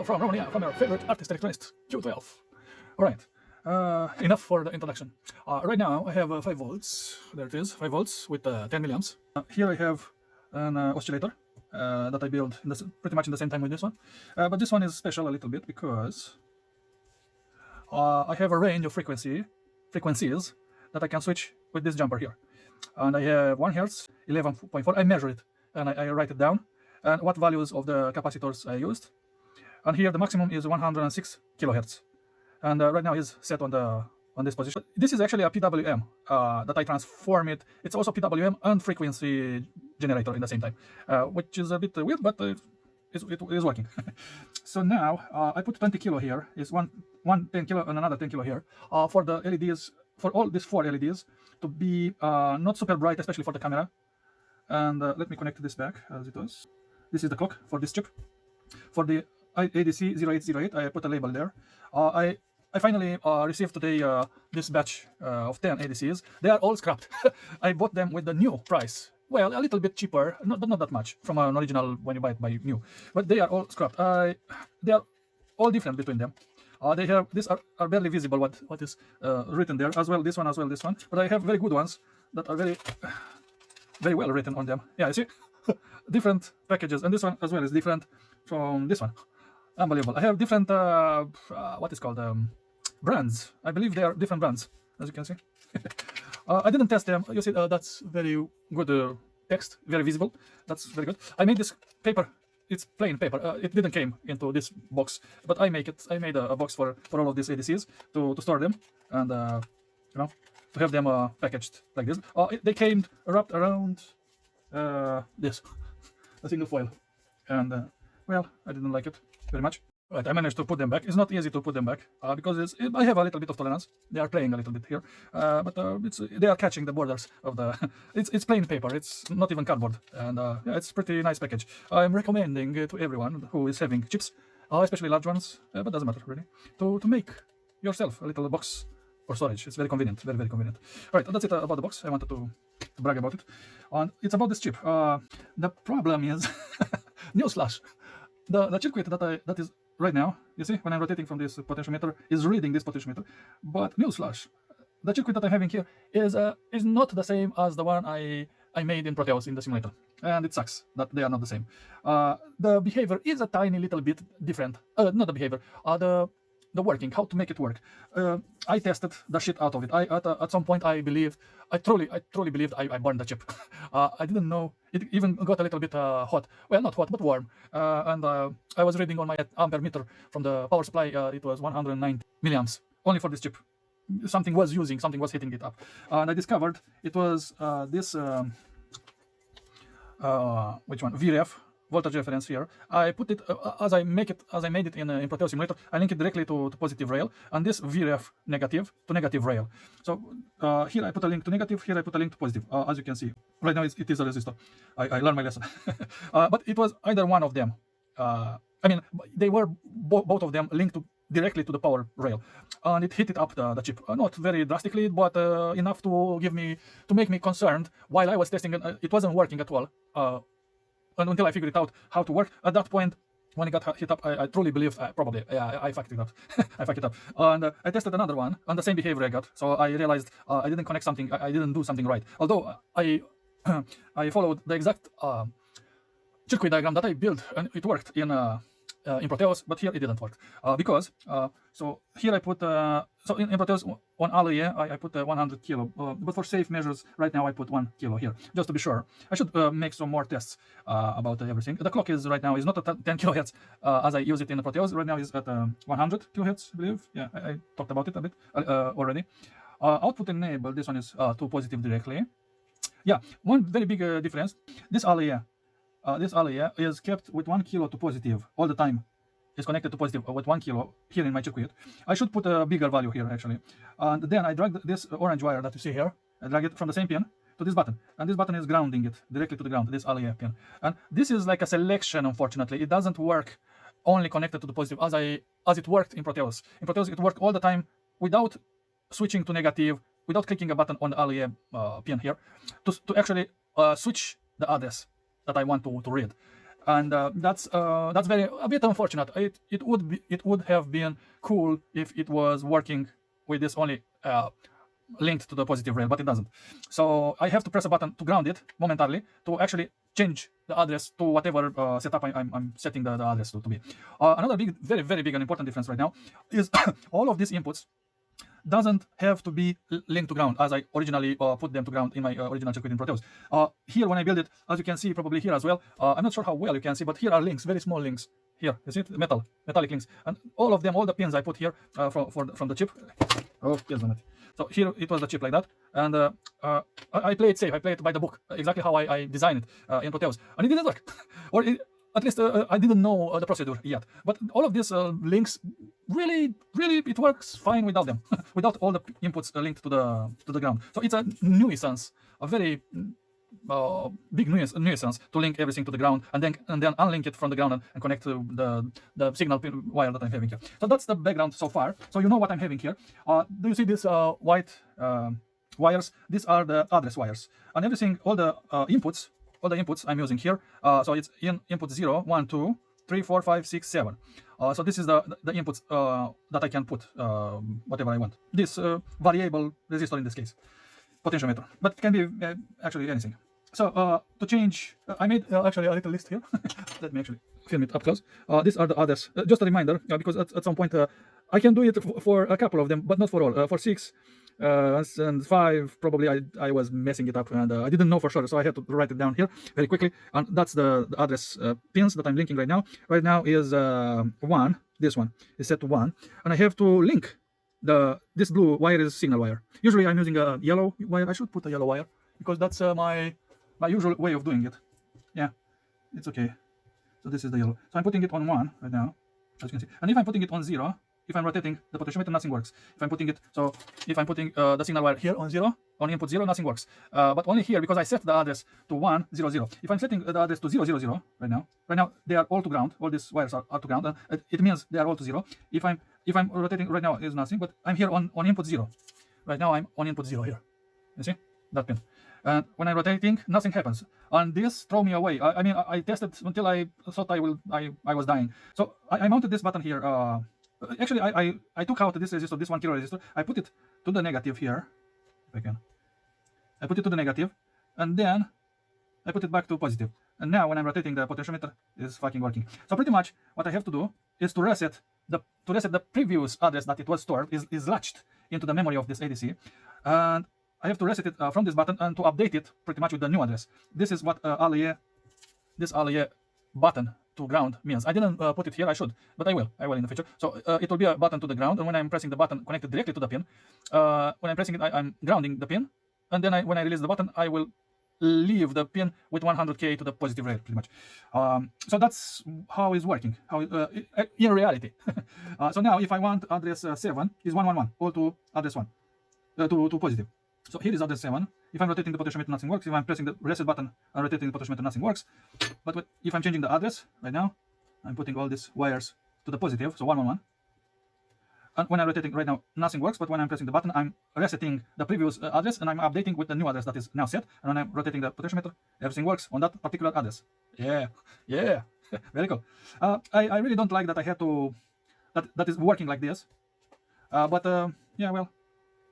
from Romania, from your favorite artist electronist, Q12. Alright, enough for the introduction. Right now I have 5 volts, there it is, 5 volts with 10 milliamps. Here I have an oscillator that I built pretty much in the same time with this one. But this one is special a little bit because I have a range of frequencies that I can switch with this jumper here. And I have 1 Hertz, 11.4, I measure it and I write it down, and what values of the capacitors I used. And here the maximum is 106 kilohertz, and right now is set on this position. This is actually a PWM that I transform it. It's also PWM and frequency generator in the same time, which is a bit weird, but it is working. So now I put 20 kilo here, is one 10 kilo and another 10 kilo here, for the LEDs, for all these 4 LEDs to be not super bright, especially for the camera. And let me connect this back as it was. This is the clock for this chip. For the ADC0808, I put a label there. I finally received today this batch of 10 ADCs. They are all scrapped. I bought them with the new price. Well, a little bit cheaper, but not that much from an original when you buy it by new. But they are all scrapped. They are all different between them. They have, these are barely visible what is written there, as well this one, this one. But I have very good ones that are very well written on them. Yeah, you see? Different packages, and this one as well is different from this one. Unbelievable. I have different what is called brands. I believe they are different brands, as you can see. I didn't test them. You see, that's very good text, very visible. That's very good. I made this paper. It's plain paper. It didn't came into this box, but I made a box for all of these ADCs to store them, and you know, to have them packaged like this. They came wrapped around this, a single foil, and well, I didn't like it very much. Right, I managed to put them back. It's not easy to put them back because I have a little bit of tolerance. They are playing a little bit here, but they are catching the borders of the. It's plain paper. It's not even cardboard, and yeah, it's pretty nice package. I'm recommending to everyone who is having chips, especially large ones, but doesn't matter really, to make yourself a little box for storage. It's very convenient, very convenient. Right, that's it about the box. I wanted to brag about it, and it's about this chip. The problem is, newsflash, the circuit that is right now, you see, when I'm rotating from this potentiometer, is reading this potentiometer. But newsflash, the circuit that I'm having here is not the same as the one I made in Proteus in the simulator, and it sucks that they are not the same. The behavior is a tiny little bit different. Not the behavior, the working, how to make it work. I tested the shit out of it. At some point I truly believed I burned the chip. I didn't know it even got a little bit hot. Well, not hot, but warm. And I was reading on my ampere meter from the power supply. It was 190 milliamps only for this chip. Something was hitting it up, and I discovered it was this which one, VREF, voltage reference here. I put it as I made it in Proteus simulator. I link it directly to positive rail, and this VREF negative to negative rail. So here I put a link to negative, here I put a link to positive. As you can see, right now it is a resistor. I learned my lesson. But it was either one of them. I mean, they were both of them linked directly to the power rail, and it hit it up the chip. Not very drastically, but enough to make me concerned while I was testing. It wasn't working at all. And until I figured it out how to work. At that point, when it got hit up, I truly believed probably I fucked it up. I fucked it up. And I tested another one, and the same behavior I got. So I realized I didn't connect something. I didn't do something right. Although I followed the exact circuit diagram that I built, and it worked in Proteus, but here it didn't work because so here I put so in Proteus on Alloy I put 100 kilo, but for safe measures right now I put 1 kilo here just to be sure. I should make some more tests about everything. The clock is right now is not at 10 kilohertz as I use it in the Proteus. Right now is at 100 kilohertz, I believe. Yeah, I talked about it a bit already. Output enable. This one is to positive directly. Yeah, one very big difference. This Alloy. This Alloy is kept with 1 kilo to positive all the time. It's connected to positive with 1 kilo here in my circuit. I should put a bigger value here actually. And then I drag this orange wire that you see here. I drag it from the same pin to this button. And this button is grounding it directly to the ground, this Alloy pin. And this is like a selection, unfortunately. It doesn't work only connected to the positive as it worked in Proteus. In Proteus it worked all the time without switching to negative, without clicking a button on the Alloy pin here to actually switch the address that I want to read. and that's very a bit unfortunate. It would have been cool if it was working with this only linked to the positive rail, but it doesn't. So I have to press a button to ground it momentarily to actually change the address to whatever setup I'm setting the address to be. Another big, very big and important difference right now is all of these inputs doesn't have to be linked to ground as I originally put them to ground in my original circuit in Proteus. Here when I build it, as you can see probably here as well, I'm not sure how well you can see, but here are links, very small links. Here, you see it? Metallic links. And all of them, all the pins I put here from the chip. Oh, yes, on it. So here it was the chip like that, and I play it safe. I play it by the book, exactly how I designed it in Proteus, and it didn't work. Or at least I didn't know the procedure yet. But all of these links, really, it works fine without them, without all the inputs linked to the ground. So it's a nuisance, a very big nuisance to link everything to the ground and then unlink it from the ground and connect to the signal pin wire that I'm having here. So that's the background so far. So you know what I'm having here. Do you see these white wires? These are the address wires, and everything, all the inputs I'm using here. So it's input 0, 1, 2, 3, 4, 5, 6, 7. So this is the inputs that I can put whatever I want. This variable resistor in this case, potentiometer, but it can be actually anything. So to change, I made actually a little list here. Let me actually film it up close. These are the others. Just a reminder, because at some point I can do it for a couple of them, but not for all. For 6 and 5, probably I was messing it up, and I didn't know for sure, so I had to write it down here very quickly. And that's the address pins that I'm linking right now. Right now is 1. This one is set to 1, and I have to link this blue wire is signal wire. Usually I'm using a yellow wire. I should put a yellow wire because that's my usual way of doing it. Yeah, it's okay. So this is the yellow. So I'm putting it on 1 right now, as you can see. And if I'm putting it on 0, if I'm rotating the potentiometer, nothing works. If I'm putting the signal wire here on 0, on input 0, nothing works. But only here, because I set the address to 1, 0, 0. If I'm setting the address to 0, 0, 0 right now they are all to ground. All these wires are to ground. It means they are all to 0. If I'm rotating right now, is nothing. But I'm here on input 0. Right now I'm on input 0 here. You see that pin? And when I'm rotating, nothing happens. And this throw me away. I mean, I tested until I thought I was dying. So I mounted this button here. Actually, I took out this resistor, this 1 kilo resistor. I put it to the negative here, if I can. I put it to the negative, and then I put it back to positive. And now when I'm rotating, the potentiometer is fucking working. So pretty much what I have to do is to reset the previous address that it was stored, is latched into the memory of this ADC, and I have to reset it from this button and to update it pretty much with the new address. This is what this ALIE button to ground means. I didn't put it here. I should, but I will in the future. So it will be a button to the ground, and when I'm pressing the button connected directly to the pin, when I'm pressing it, I'm grounding the pin, and then when I release the button, I will leave the pin with 100K to the positive rail, pretty much. So that's how it's working, in reality. So now if I want address 7 is 111, all to address 1, to positive. So here is address 7. If I'm rotating the potentiometer, nothing works. If I'm pressing the reset button and rotating the potentiometer, nothing works. But if I'm changing the address right now, I'm putting all these wires to the positive, so 111. And when I'm rotating right now, nothing works. But when I'm pressing the button, I'm resetting the previous address, and I'm updating with the new address that is now set. And when I'm rotating the potentiometer, everything works on that particular address. Yeah, very cool. I really don't like that I had to that is working like this. But yeah, well,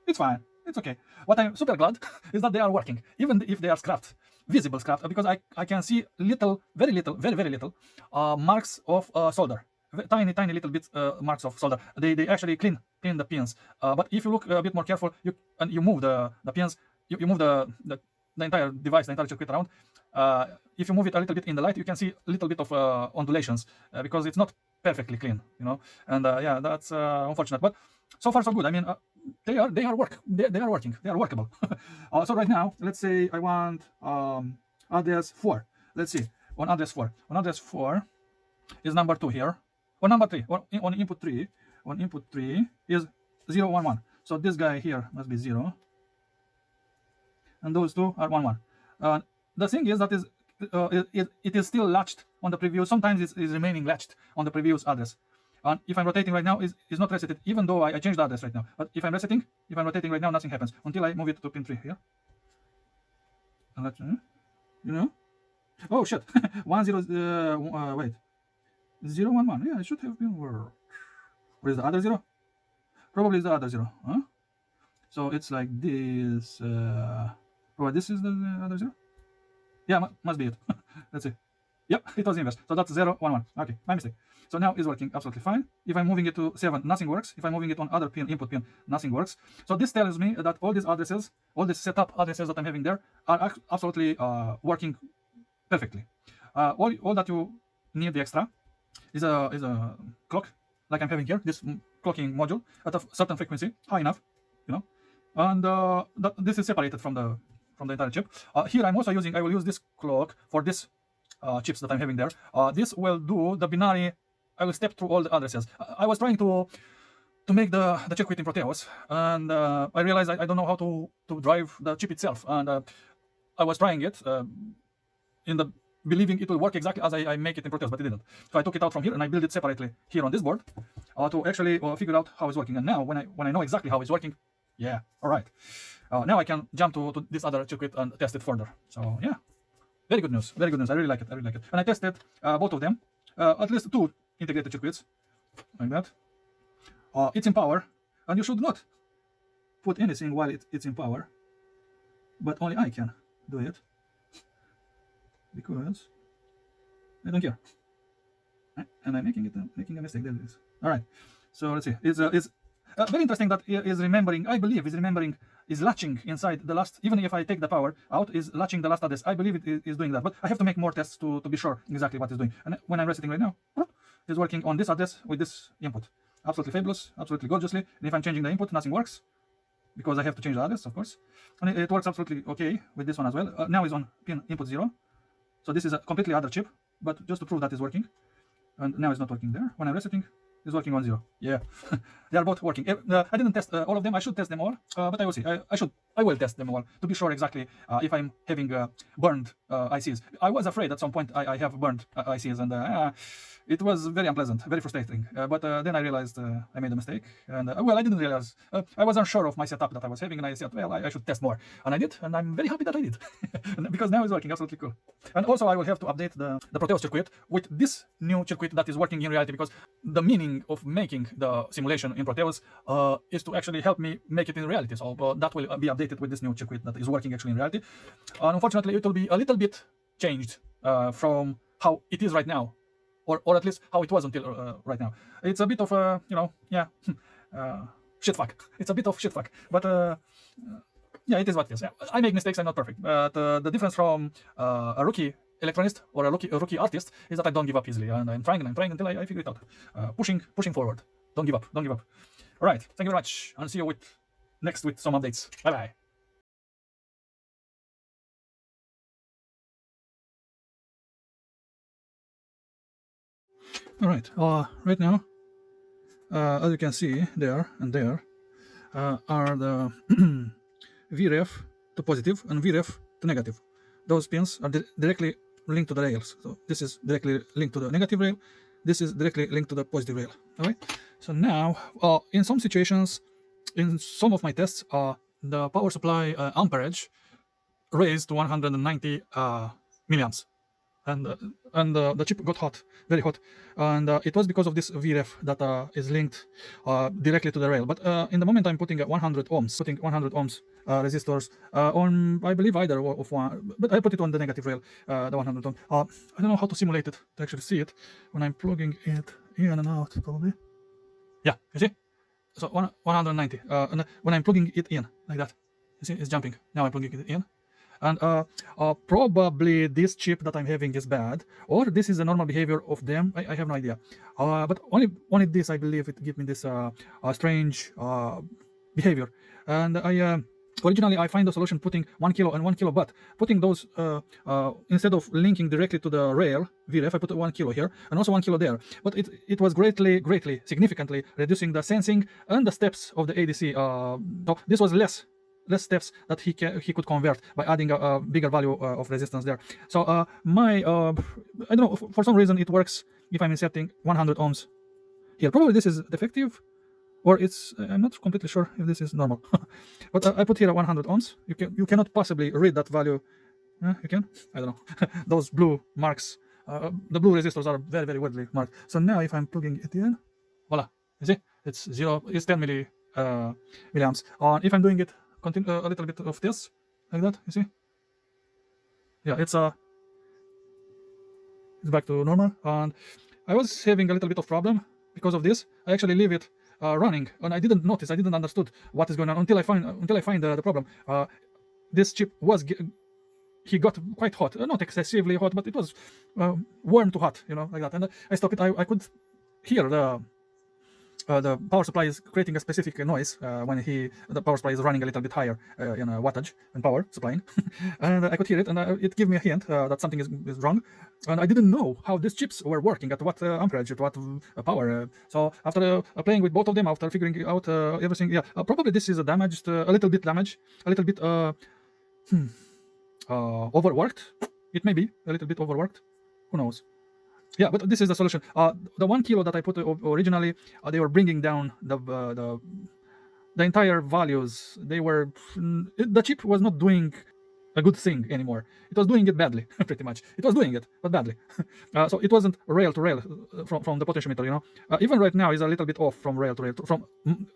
it's fine. It's okay. What I'm super glad is that they are working, even if they are scrapped, visible scrapped, because I can see very little marks of solder, tiny little bits marks of solder. They actually clean the pins. But if you look a bit more careful, you move the pins, you move the entire device, the entire circuit around. If you move it a little bit in the light, you can see a little bit of ondulations because it's not perfectly clean, you know. And yeah, that's unfortunate. But so far so good. I mean, they are working. They are workable. So right now, let's say I want address 4. Let's see on address 4. On address 4 is number 2 here. On number 3, on input 3. On input 3 is 011. So this guy here must be 0, and those two are 11. The thing is that it is still latched on the previous. Sometimes it is remaining latched on the previous address. And if I'm rotating right now, is not resetted, even though I changed the address right now. But if I'm rotating right now, nothing happens until I move it to pin 3 here. And let's, you know, Oh shit. 10 wait. 011. Yeah, it should have been worked. Where is the other 0? Probably is the other 0. Huh? So it's like this. Oh, this is the other 0? Yeah, must be it. Let's see. Yep, it was inverse. So that's 0, 1, 1. Okay, my mistake. So now it's working absolutely fine. If I'm moving it to 7, nothing works. If I'm moving it on other pin, input pin, nothing works. So this tells me that all these addresses, all these setup addresses that I'm having there are absolutely working perfectly. All that you need the extra is a clock, like I'm having here, this clocking module at a certain frequency, high enough, you know, and this is separated from the entire chip. Here I will use this clock for this chips that I'm having there. This will do the binary. I will step through all the addresses. I was trying to make the circuit in Proteus, and I realized I don't know how to drive the chip itself, and I was trying it in the believing it will work exactly as I make it in Proteus, but it didn't. So I took it out from here and I built it separately here on this board to actually figure out how it's working. And now when I know exactly how it's working, yeah, all right. Now I can jump to this other circuit and test it further. So yeah, very good news. Very good news. I really like it. I really like it. And I tested both of them, at least 2 integrated circuits, like that. It's in power, and you should not put anything while it's in power, but only I can do it because I don't care, and I'm making a mistake. There it is. All right. So let's see. It's very interesting that is remembering. I believe is latching inside the last. Even if I take the power out, is latching the last address. I believe it is doing that, but I have to make more tests to be sure exactly what it's doing. And when I'm resetting right now, it's working on this address with this input. Absolutely fabulous, absolutely gorgeously. And if I'm changing the input, nothing works because I have to change the address, of course. And it works absolutely okay with this one as well. Now it's on pin input 0. So this is a completely other chip, but just to prove that it's working. And now it's not working there. When I'm resetting, it's working on 0. Yeah, they are both working. I didn't test all of them. I should test them all, but I will see. I will test them all to be sure exactly if I'm having burned ICs. I was afraid at some point I have burned ICs, and it was very unpleasant, very frustrating. But then I realized I made a mistake, and well, I didn't realize. I was unsure of my setup that I was having, and I said, well, I should test more, and I did, and I'm very happy that I did because now it's working absolutely cool. And also, I will have to update the Proteus circuit with this new circuit that is working in reality, because the meaning of making the simulation in Proteus is to actually help me make it in reality. So that will be updated with this new circuit that is working actually in reality. And unfortunately, it will be a little bit changed from how it is right now, or at least how it was until right now. It's a bit of shit fuck. It's a bit of shit fuck, but yeah, it is what it is. Yeah, I make mistakes. I'm not perfect, but the difference from a rookie electronist or a rookie artist is that I don't give up easily, and I'm trying until I figure it out. Pushing forward. Don't give up. Don't give up. All right. Thank you very much, and see you next with some updates. Bye bye. All right. Right now, as you can see, there and there are the VREF to positive and VREF to negative. Those pins are directly linked to the rails. So this is directly linked to the negative rail. This is directly linked to the positive rail. All right. So now, in some situations, in some of my tests, the power supply amperage raised to 190 milliamps. And the chip got hot, very hot, and it was because of this VREF that is linked directly to the rail. But in the moment I'm putting 100 ohms resistors on, I believe, either of one, but I put it on the negative rail, the 100 ohm. I don't know how to simulate it to actually see it when I'm plugging it in and out, probably. Yeah, you see? So 190, and when I'm plugging it in like that, you see it's jumping. Now I'm plugging it in. And probably this chip that I'm having is bad, or this is a normal behavior of them. I have no idea. But only this, I believe, it gives me this strange behavior. And originally I find the solution putting 1 kilo and 1 kilo, but putting those instead of linking directly to the rail VREF, I put 1 kilo here and also 1 kilo there. But it was greatly, significantly reducing the sensing and the steps of the ADC. So this was less steps that he could convert by adding a bigger value of resistance there. So I don't know, for some reason it works if I'm inserting 100 ohms here. Probably this is defective, or I'm not completely sure if this is normal. But I put here 100 ohms. You cannot possibly read that value You can? I don't know. Those blue marks, the blue resistors are very, very weirdly marked. So now if I'm plugging it in, voila, you see, it's 10 milliamps. If I'm doing it, a little bit of this, like that, you see? Yeah, it's back to normal. And I was having a little bit of problem because of this. I actually leave it running, and I didn't notice, I didn't understood what is going on until I find the problem. This chip was he got quite hot, not excessively hot, but it was warm to hot, you know, like that. And I stopped it. I could hear the power supply is creating a specific noise when the power supply is running a little bit higher in wattage and power supplying. And I could hear it, and it gave me a hint that something is wrong. And I didn't know how these chips were working, at what amperage, at what power. So after playing with both of them, after figuring out everything, yeah, probably this is a damaged, a little bit damaged, a little bit overworked. It may be a little bit overworked. Who knows? Yeah, but this is the solution. The 1 kilo that I put originally, they were bringing down the entire values. The chip was not doing a good thing anymore. It was doing it badly, pretty much. It was doing it, but badly. So it wasn't rail to rail from the potentiometer, you know. Even right now is a little bit off from rail to rail, from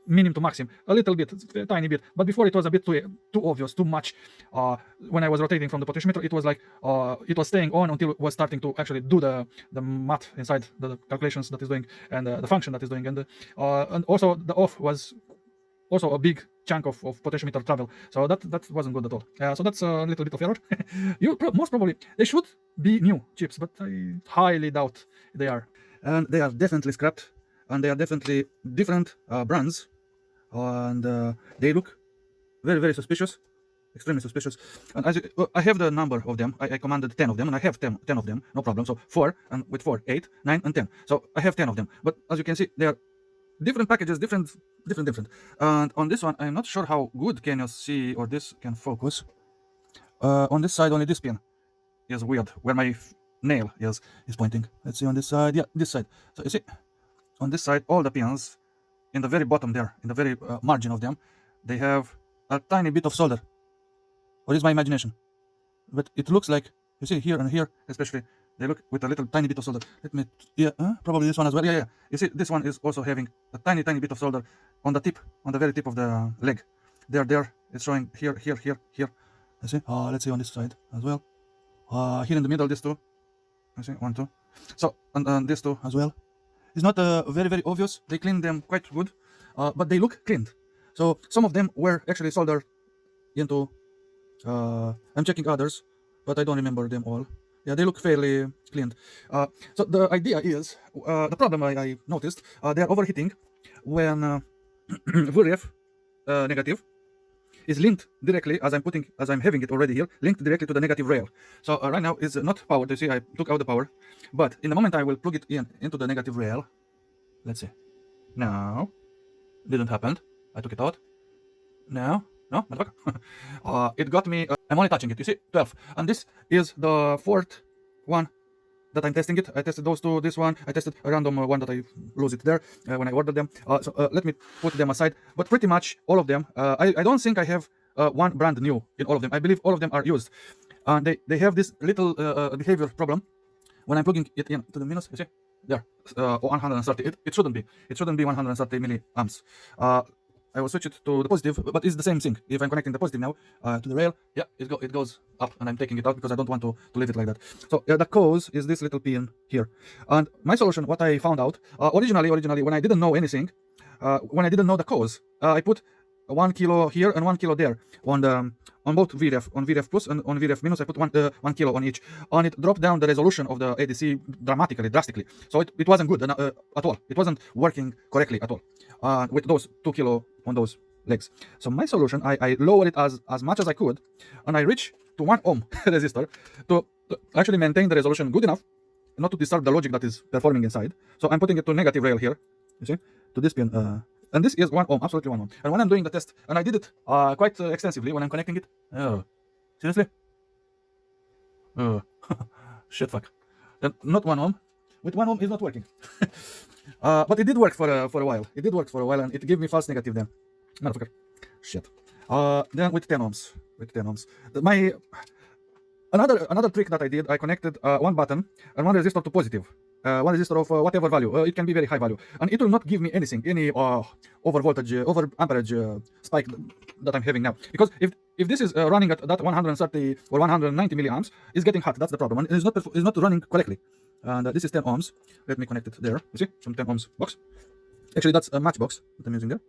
minim to maxim, a little bit, a tiny bit. But before it was a bit too obvious, too much. When I was rotating from the potentiometer, it was like it was staying on until it was starting to actually do the math inside the calculations that is doing, and the function that is doing, and also the off was also a big chunk of potentiometer travel, so that wasn't good at all. So that's a little bit of error. Most probably they should be new chips, but I highly doubt they are. And they are definitely scrapped, and they are definitely different brands, and they look very, very suspicious, extremely suspicious. And as I have the number of them, I commanded 10 of them, and I have 10 of them, no problem. So 4, and with 4, 8, 9, and 10. So I have 10 of them. But as you can see, they are different packages, different. And on this one, I'm not sure how good can you see, or this can focus. On this side, only this pin is weird, where my nail is pointing. Let's see on this side. Yeah, this side. So you see, on this side, all the pins in the very bottom there, in the very margin of them, they have a tiny bit of solder. Or is my imagination? But it looks like, you see here and here, especially, they look with a little tiny bit of solder. Let me, yeah, probably this one as well. Yeah. You see, this one is also having a tiny bit of solder on the tip, on the very tip of the leg. There, it's showing here. You see, let's see on this side as well. Here in the middle, these two. You see, 1, 2. So, and these two as well. It's not very, very obvious. They cleaned them quite good, but they look cleaned. So some of them were actually soldered into. I'm checking others, but I don't remember them all. Yeah, they look fairly cleaned. So the idea is, the problem I noticed, they are overheating when VRF negative is linked directly, as I'm having it already here, linked directly to the negative rail. So right now it's not powered. You see, I took out the power, but in the moment I will plug it into the negative rail. Let's see. No, didn't happen. I took it out. No, motherfucker. It got me. I'm only touching it. You see, 12, and this is the 4th one that I'm testing it. I tested those two. This one I tested a random one that I lose it there when I ordered them. So let me put them aside. But pretty much all of them. I don't think I have one brand new in all of them. I believe all of them are used. They have this little behavior problem when I'm plugging it in to the minus. You see, there, 130. It shouldn't be. It shouldn't be 130 milliamps. I will switch it to the positive, but it's the same thing. If I'm connecting the positive now to the rail, yeah, it goes up, and I'm taking it out because I don't want to leave it like that. So the cause is this little pin here. And my solution, what I found out, originally when I didn't know anything, when I didn't know the cause, I put 1 kilo here and 1 kilo there on both VRF, on VRF plus and on VRF minus. I put 1 kilo on each, and it dropped down the resolution of the ADC drastically. So it wasn't good at all. It wasn't working correctly at all with those 2 kilo on those legs. So my solution, I lowered it as much as I could, and I reached to 1 ohm resistor to actually maintain the resolution good enough not to disturb the logic that is performing inside. So I'm putting it to negative rail here, you see, to this pin. And this is 1 ohm, absolutely 1 ohm. And when I'm doing the test, and I did it quite extensively when I'm connecting it. Oh, seriously? Oh, shit, fuck. Then not 1 ohm. With 1 ohm, it's not working. But it did work for a while. It did work for a while, and it gave me false negative then. Motherfucker. Shit. Then with 10 ohms. My Another trick that I did, I connected one button and one resistor to positive. One resistor of whatever value. It can be very high value, and it will not give me anything, any over voltage, over amperage spike that I'm having now. Because if this is running at that 130 or 190 milliamps, it's getting hot. That's the problem. And it's not running correctly. And this is 10 ohms. Let me connect it there. You see, some 10 ohms box. Actually, that's a match box that I'm using there,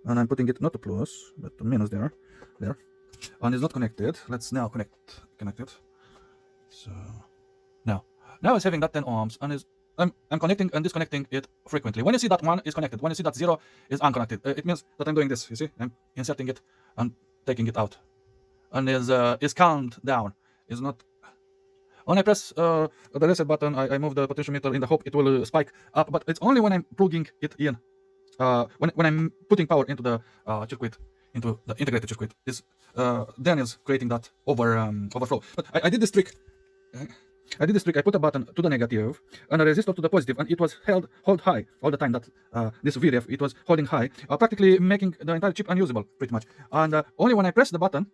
and I'm putting it not to plus but to minus there, and it's not connected. Let's now connect it. So now it's having that 10 ohms, and I'm connecting and disconnecting it frequently. When you see that 1 is connected, when you see that 0 is unconnected, it means that I'm doing this. You see, I'm inserting it and taking it out, and is count down. Is not. When I press the reset button, I move the potentiometer in the hope it will spike up, but it's only when I'm plugging it in. When I'm putting power into the circuit, into the integrated circuit, then is creating that overflow. But I did this trick. I put a button to the negative and a resistor to the positive, and it was held high all the time. That this VRF, it was holding high, practically making the entire chip unusable, pretty much. And only when I pressed the button,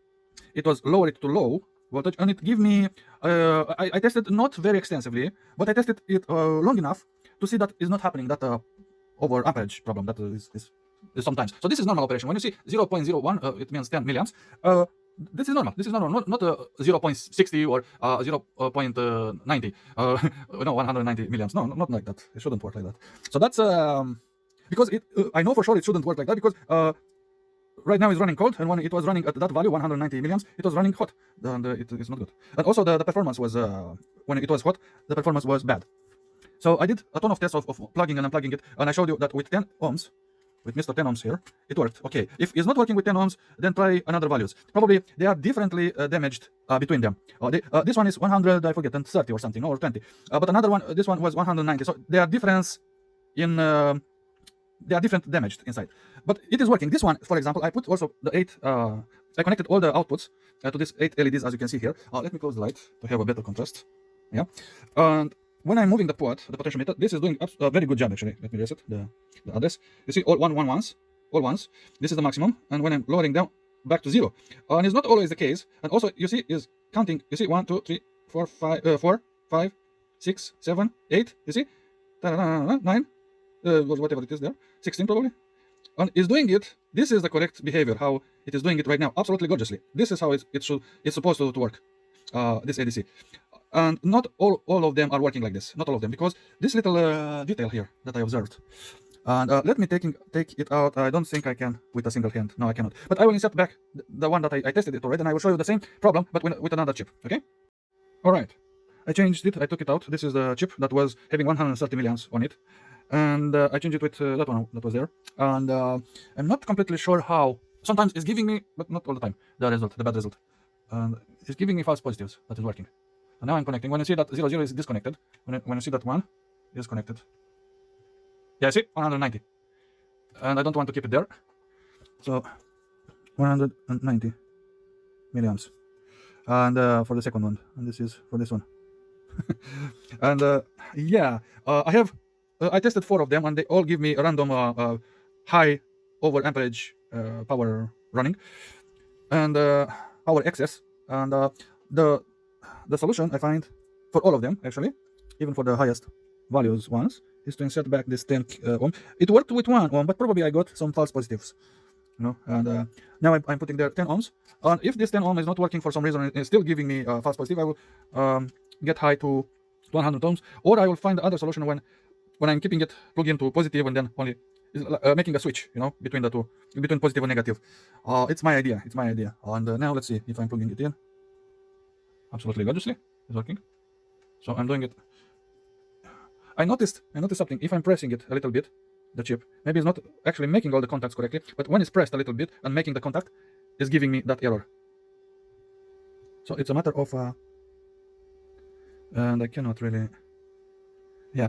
it was lower it to low voltage, and it gave me. I tested not very extensively, but I tested it long enough to see that is not happening. That over amperage problem that is sometimes. So this is normal operation. When you see 0.01, it means 10 milliamps. This is normal. This is normal, not 0.60 or 0.90. No, 190 milliamps. No, not like that. It shouldn't work like that. So that's because I know for sure it shouldn't work like that, because right now it's running cold, and when it was running at that value, 190 milliamps, it was running hot, and it is not good. And also the performance was when it was hot, the performance was bad. So I did a ton of tests of plugging and unplugging it, and I showed you that with 10 ohms. With Mr. 10 ohms here, it worked. Okay, if it's not working with 10 ohms, then try another values. Probably they are differently damaged between them. This one is 100, I forget, and 30 or something, or 20. But another one, this one was 190. So they are difference in, they are different damaged inside. But it is working. This one, for example, I put also the 8, I connected all the outputs to these 8 LEDs, as you can see here. Let me close the light to have a better contrast. Yeah, and when I'm moving the port, the potentiometer, this is doing a very good job actually. Let me reset the address. You see all all ones. This is the maximum, and when I'm lowering down back to 0, and it's not always the case. And also you see is counting. You see 1, 2, 3, 4, 5, 6, 7, 8. You see 9, whatever it is there, 16 probably, and is doing it. This is the correct behavior. How it is doing it right now, absolutely gorgeously. This is how it's supposed to work. This ADC. And not all of them are working like this. Not all of them, because this little detail here that I observed. And let me take it out. I don't think I can with a single hand. No, I cannot. But I will insert back the one that I tested it already, and I will show you the same problem, but with another chip. Okay? All right. I changed it. I took it out. This is the chip that was having 130 milliamps on it, and I changed it with that one that was there. And I'm not completely sure how. Sometimes it's giving me, but not all the time, the bad result. And it's giving me false positives. That is working. And now I'm connecting. When you see that 0 is disconnected, when you see that 1 is connected, yeah, see 190, and I don't want to keep it there, so 190 milliamps, and for the second one, and this is for this one, and yeah, I tested 4 of them, and they all give me a random high over amperage power running, and power excess, and the solution I find for all of them, actually, even for the highest values ones, is to insert back this 10 ohm. It worked with 1 ohm, but probably I got some false positives, you know. And now I'm putting there 10 ohms. And if this 10 ohm is not working for some reason, it's still giving me false positive, I will get high to 100 ohms, or I will find the other solution when I'm keeping it plugged into positive and then only making a switch, you know, between the two, between positive and negative. It's my idea. And now let's see if I'm plugging it in. Absolutely gorgeously, it's working. So I'm doing it. I noticed something. If I'm pressing it a little bit, the chip, maybe it's not actually making all the contacts correctly, but when it's pressed a little bit and making the contact, it's giving me that error. So it's a matter of and I cannot really, yeah,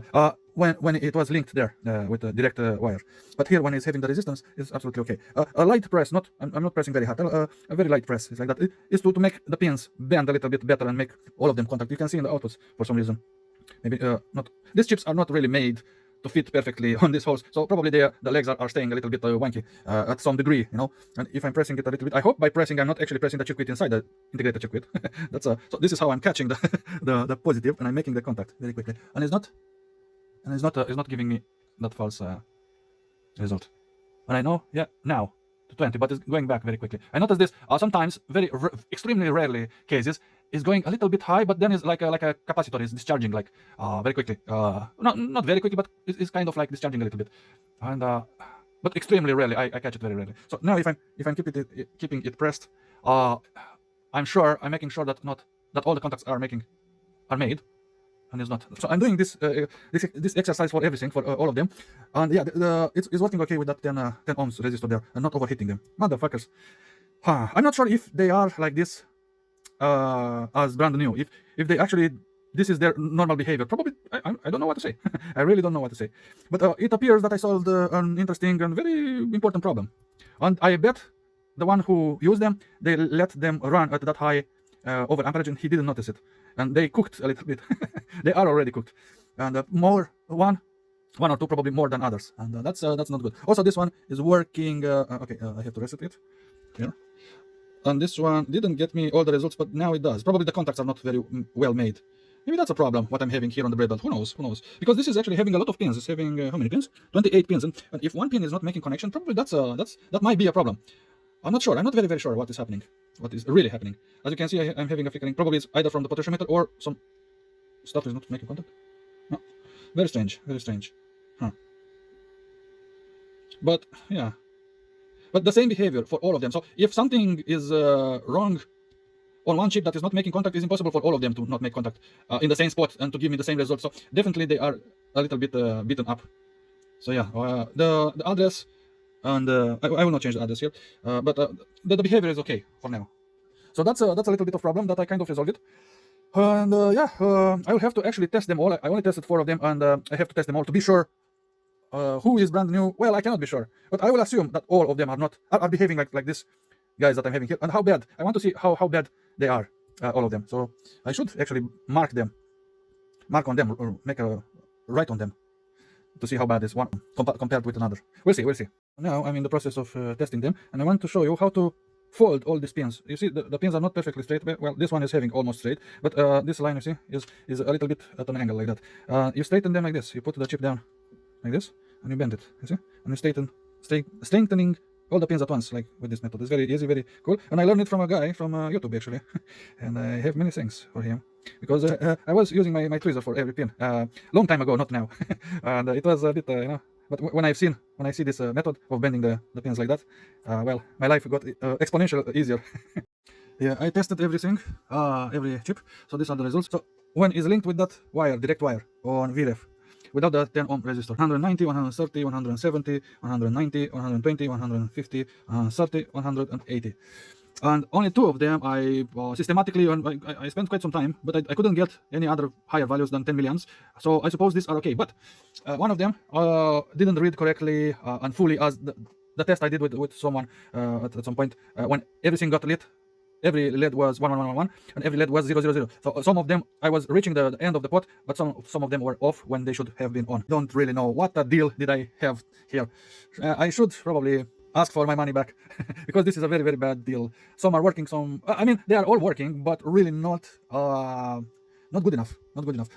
when it was linked there with the direct wire, but here when it's having the resistance, it's absolutely okay. A light press, I'm not pressing very hard, a very light press, it's like that, is to make the pins bend a little bit better and make all of them contact. You can see in the outputs for some reason, maybe not, these chips are not really made to fit perfectly on this hose. So probably the legs are staying a little bit wonky at some degree, you know. And if I'm pressing it a little bit, I hope by pressing I'm not actually pressing the circuit inside the integrated circuit. That's so this is how I'm catching the the positive, and I'm making the contact very quickly. And it's not giving me that false result. And I know, yeah, now to 20, but it's going back very quickly. I noticed this sometimes, extremely rarely cases, is going a little bit high, but then it's like a capacitor is discharging like very quickly. Not very quickly, but it's kind of like discharging a little bit. And but extremely rarely, I catch it very rarely. So now if I'm keeping it pressed, I'm making sure that all the contacts are made. And it's not. So I'm doing this exercise for everything, for all of them, and yeah, it's working okay with that 10 ohms resistor there, and not overheating them, motherfuckers. I'm not sure if they are like this as brand new. If they actually, this is their normal behavior. Probably I don't know what to say. I really don't know what to say. But it appears that I solved an interesting and very important problem, and I bet the one who used them, they let them run at that high over amperage, and he didn't notice it. And they cooked a little bit. They are already cooked, and one or two probably more than others, and that's not good. Also, this one is working. Okay, I have to reset it here. And this one didn't get me all the results, but now it does. Probably the contacts are not very well made. Maybe that's a problem, what I'm having here on the breadboard. Who knows? Who knows? Because this is actually having a lot of pins. It's having how many pins? 28 pins. And if one pin is not making connection, probably that might be a problem. I'm not sure. I'm not very sure what is happening. What is really happening? As you can see, I'm having a flickering. Probably it's either from the potentiometer or some stuff is not making contact. No. Very strange. Very strange. Huh. But yeah. But the same behavior for all of them. So if something is wrong on one chip that is not making contact, it's impossible for all of them to not make contact in the same spot and to give me the same result. So definitely they are a little bit beaten up. So yeah, the address, and I will not change the address here, but the behavior is okay for now. So that's a little bit of problem that I kind of resolved it. And yeah, I will have to actually test them all. I only tested 4 of them, and I have to test them all to be sure who is brand new. Well, I cannot be sure, but I will assume that all of them are behaving like this guys that I'm having here. And how bad? I want to see how bad they are, all of them. So I should actually mark on them, or make a write on them to see how bad is one compared with another. We'll see. Now I'm in the process of testing them, and I want to show you how to fold all these pins. You see, the pins are not perfectly straight. Well, this one is having almost straight, but this line, you see, is a little bit at an angle like that. You straighten them like this. You put the chip down like this, and you bend it. You see, and you strengthening all the pins at once, like with this method. It's very easy, very cool. And I learned it from a guy from YouTube actually, and I have many thanks for him, because I was using my tweezer for every pin long time ago, not now, and it was a bit But when I see this method of bending the pins like that, well, my life got exponentially easier. Yeah, I tested everything, every chip. So these are the results. So when is linked with that wire, direct wire on VREF, without the 10 ohm resistor, 190, 130, 170, 190, 120, 150, 130, 180. And only 2 of them I systematically, I spent quite some time, but I couldn't get any other higher values than 10 milliamps. So I suppose these are okay. But one of them didn't read correctly and fully, as the test I did with someone at some point, when everything got lit. Every LED was 1111, and every LED was 000. So some of them I was reaching the end of the pot, but some of them were off when they should have been on. Don't really know what a deal did I have here. I should probably ask for my money back because this is a very bad deal. Some are working, some I mean they are all working, but really not good enough. Not good enough.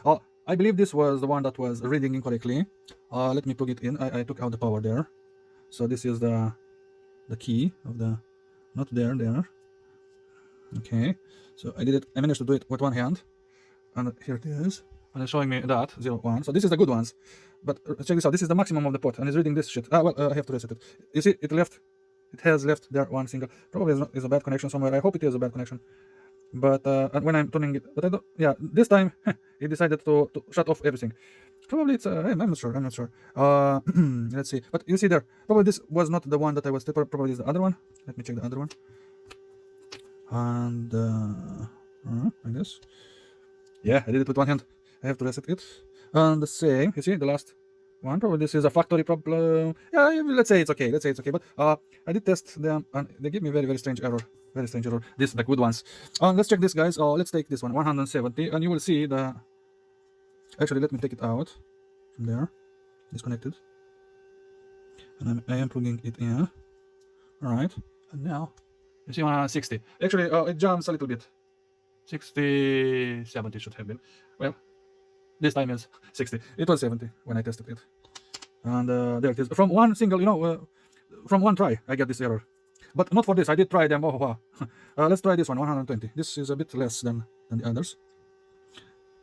I believe this was the one that was reading incorrectly. Let me plug it in. I took out the power there. So this is the key of the, not there. Okay, so I managed to do it with one hand, and here it is, and it's showing me that 01. So this is the good ones, but check this out. This is the maximum of the pot, and it's reading this shit. Well, I have to reset it. You see, it has left there one single. Probably is a bad connection somewhere. I hope it is a bad connection. But when I'm turning it, but I don't. Yeah, this time it decided to shut off everything. Probably it's I'm not sure. Let's see. But you see there, probably this was not the one that I was. Probably is the other one. Let me check the other one. And like this. Yeah, I did it with one hand. I have to reset it. And the same, you see, the last one. Probably this is a factory problem. Yeah, let's say it's okay. But I did test them, and they give me very strange error. Very strange error. This the good ones. Let's check this, guys. Let's take this one, 170, and you will see the. Actually, let me take it out from there. disconnected, and I am plugging it in. All right, and now you see 160. Actually, it jumps a little bit. 60, 70 should have been. Well, this time is 60. It was 70 when I tested it, and there it is. From one single, from one try, I get this error. But not for this. I did try them. Let's try this one, 120. This is a bit less than the others.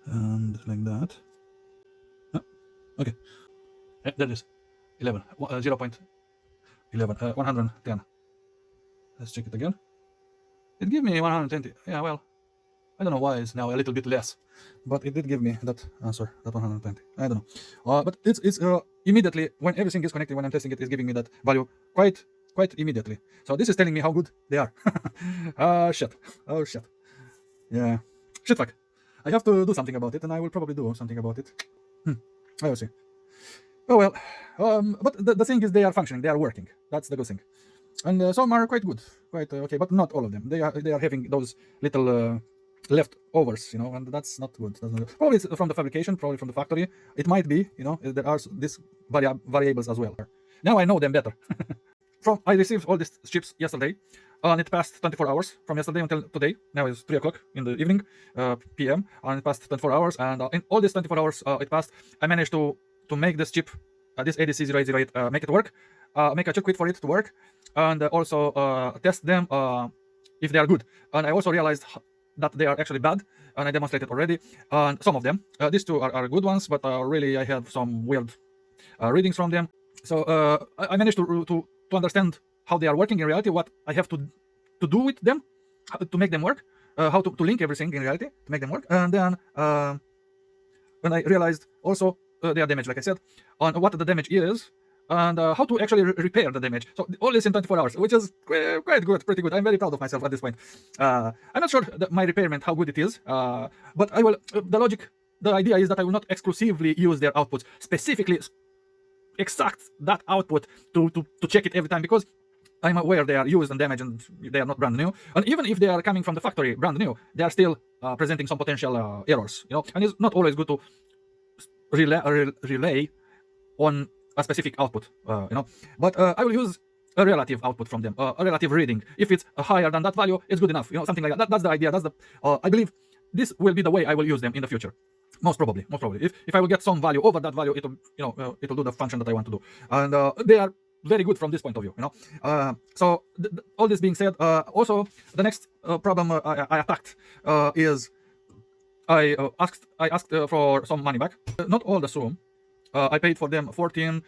And like that. Okay. There it is. 11. 0.11. 110. Let's check it again. It gave me 120. Yeah, well, I don't know why it's now a little bit less, but it did give me that answer, that 120. I don't know. But it's immediately, when everything is connected, when I'm testing it, it's giving me that value quite immediately. So this is telling me how good they are. Shit. Oh, shit. Yeah. Shit fuck. I have to do something about it, and I will probably do something about it. I will see. Oh well. But the thing is, they are functioning, they are working. That's the good thing. And some are quite good, quite okay, but not all of them. They are having those little leftovers, and that's not good. That's not good. Probably it's from the fabrication, probably from the factory. It might be, there are these variables as well. Now I know them better. I received all these chips yesterday, and it passed 24 hours from yesterday until today. Now it's 3 o'clock in the evening, PM, and it passed 24 hours. And in all these 24 hours it passed, I managed to make this chip, this ADC0808, make it work, make a circuit for it to work, and also test them if they are good. And I also realized that they are actually bad, and I demonstrated already. And some of them, these two are good ones, but really I have some weird readings from them. So I managed to understand how they are working in reality, what I have to do with them to make them work, how to link everything in reality to make them work. And then when I realized also they are damaged, like I said, on what the damage is, and how to actually repair the damage. So all this in 24 hours, which is quite good, pretty good. I'm very proud of myself at this point. I'm not sure my repairment, how good it is, but I will, the idea is that I will not exclusively use their outputs, specifically exact that output to check it every time, because I'm aware they are used and damaged and they are not brand new. And even if they are coming from the factory brand new, they are still presenting some potential errors, and it's not always good to relay on a specific output, but I will use a relative output from them, a relative reading. If it's higher than that value, it's good enough, something like that. That's the idea. That's the I believe this will be the way I will use them in the future. Most probably. If I will get some value over that value, it'll it'll do the function that I want to do, and they are very good from this point of view. So all this being said, also the next problem I attacked is I asked for some money back. Not all the sum. I paid for them $14.35,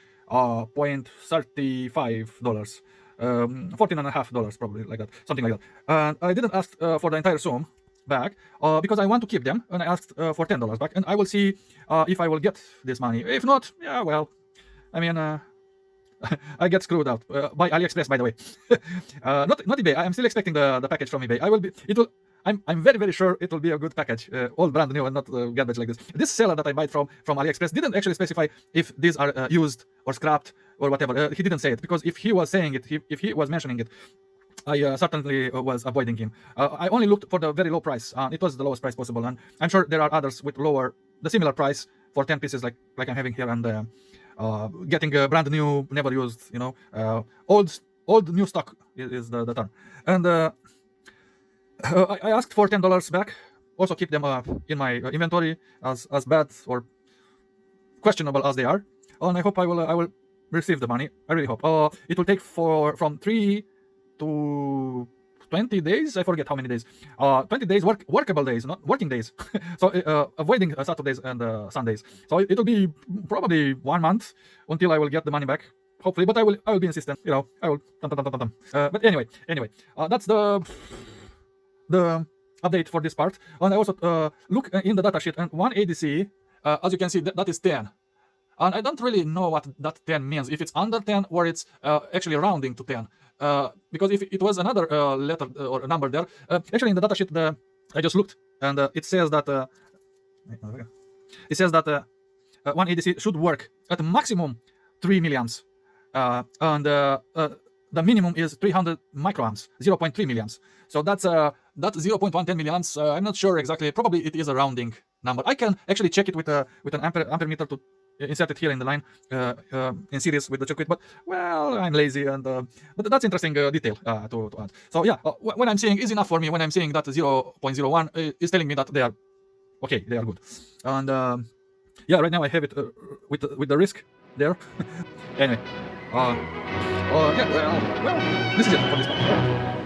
$14.50 probably, like that, something like that. And I didn't ask for the entire sum back because I want to keep them, and I asked for $10 back, and I will see if I will get this money. If not, yeah, well, I mean, I get screwed out by AliExpress, by the way. Not eBay. I'm still expecting the package from eBay. I'm very, very sure it will be a good package, all brand new and not garbage like this. This seller that I buy from AliExpress didn't actually specify if these are used or scrapped or whatever. He didn't say it, because if he was saying it, if he was mentioning it, I certainly was avoiding him. I only looked for the very low price. It was the lowest price possible, and I'm sure there are others with the similar price for 10 pieces like I'm having here, and getting brand new, never used, old new stock is the term. And I asked for $10 back. Also keep them in my inventory as bad or questionable as they are. And I hope I will receive the money. I really hope. It will take from 3 to 20 days. I forget how many days. 20 days workable days, not working days. So avoiding Saturdays and Sundays. So it will be probably 1 month until I will get the money back. Hopefully, but I will be insistent. I will. But anyway, that's the update for this part. And I also look in the datasheet, and one ADC, as you can see, that is 10. And I don't really know what that 10 means, if it's under 10 or it's actually rounding to 10. Because if it was another letter or number there, actually in the datasheet, I just looked, and it says that one ADC should work at maximum 3 milliamps, and the minimum is 300 microamps, 0.3 milliamps. So that's 0.110 milliamps. I'm not sure exactly. Probably it is a rounding number. I can actually check it with an ampere meter to insert it here in the line in series with the circuit, but well, I'm lazy, and but that's interesting detail to add. So yeah, when I'm saying is enough for me, when I'm saying that 0.01 is telling me that they are okay, they are good. And yeah, right now I have it with the risk there. Anyway, yeah, well, this is it for this part.